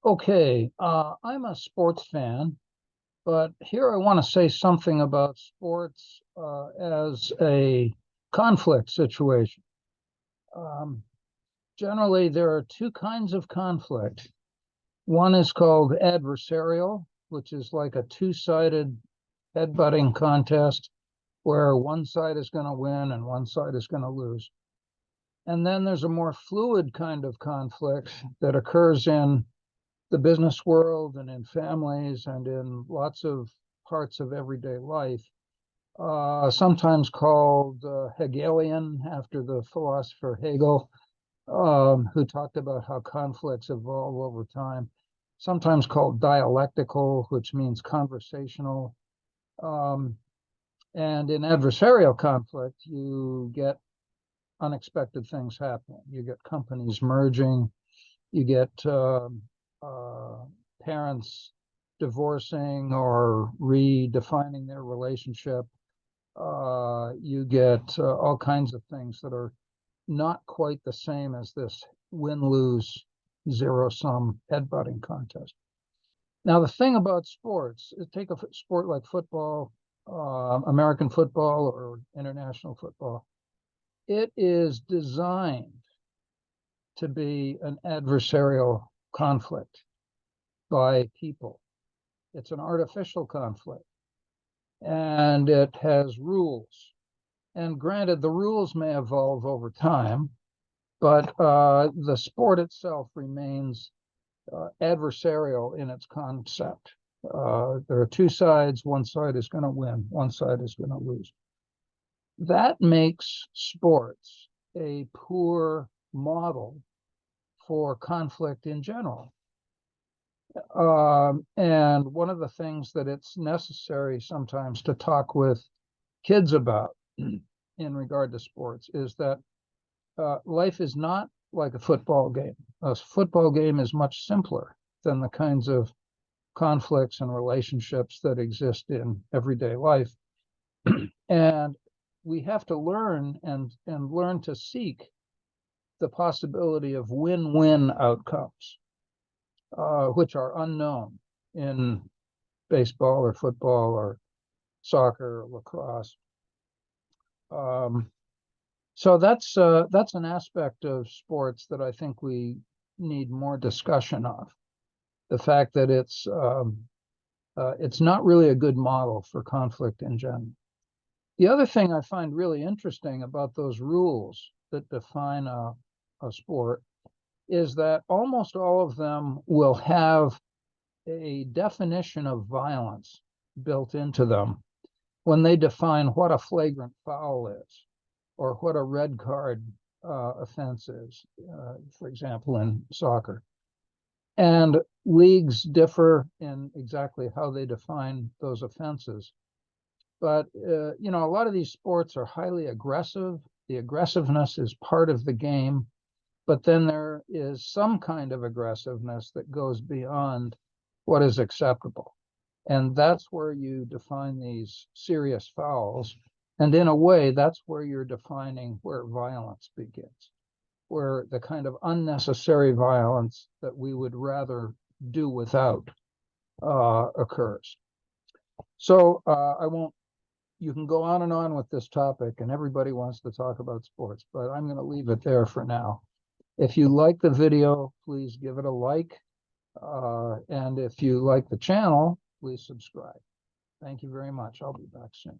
Okay, I'm a sports fan, but here I want to say something about sports as a conflict situation. Um, Generally, there are two kinds of conflict. One is called adversarial, which is like a two-sided headbutting contest where one side is going to win and one side is going to lose. And then there's a more fluid kind of conflict that occurs in the business world and in families and in lots of parts of everyday life, sometimes called Hegelian after the philosopher Hegel, who talked about how conflicts evolve over time, sometimes called dialectical, which means conversational. Um, and in adversarial conflict, you get unexpected things happening. You get companies merging, you get uh, parents divorcing or redefining their relationship. You get all kinds of things that are not quite the same as this win-lose zero-sum headbutting contest. Now, the thing about sports, take a sport like football, American football or international football, it is designed to be an adversarial conflict by people. It's an artificial conflict and it has rules. And granted, the rules may evolve over time, but the sport itself remains adversarial in its concept. There are two sides. One side is going to win, one side is going to lose. That makes sports a poor model for conflict in general. And one of the things that it's necessary sometimes to talk with kids about in regard to sports is that life is not like a football game. A football game is much simpler than the kinds of conflicts and relationships that exist in everyday life. And we have to learn and learn to seek the possibility of win-win outcomes, which are unknown in baseball or football or soccer or lacrosse. Um, so that's an aspect of sports that I think we need more discussion of. The fact that it's not really a good model for conflict in general. The other thing I find really interesting about those rules that define a sport is that almost all of them will have a definition of violence built into them when they define what a flagrant foul is or what a red card offense is, for example, in soccer. And leagues differ in exactly how they define those offenses. But, a lot of these sports are highly aggressive. The aggressiveness is part of the game, but then there is some kind of aggressiveness that goes beyond what is acceptable. And that's where you define these serious fouls. And in a way, that's where you're defining where violence begins, where the kind of unnecessary violence that we would rather do without occurs. So I won't, you can go on and on with this topic, and everybody wants to talk about sports, but I'm going to leave it there for now. If you like the video, please give it a like. And if you like the channel, please subscribe. Thank you very much. I'll be back soon.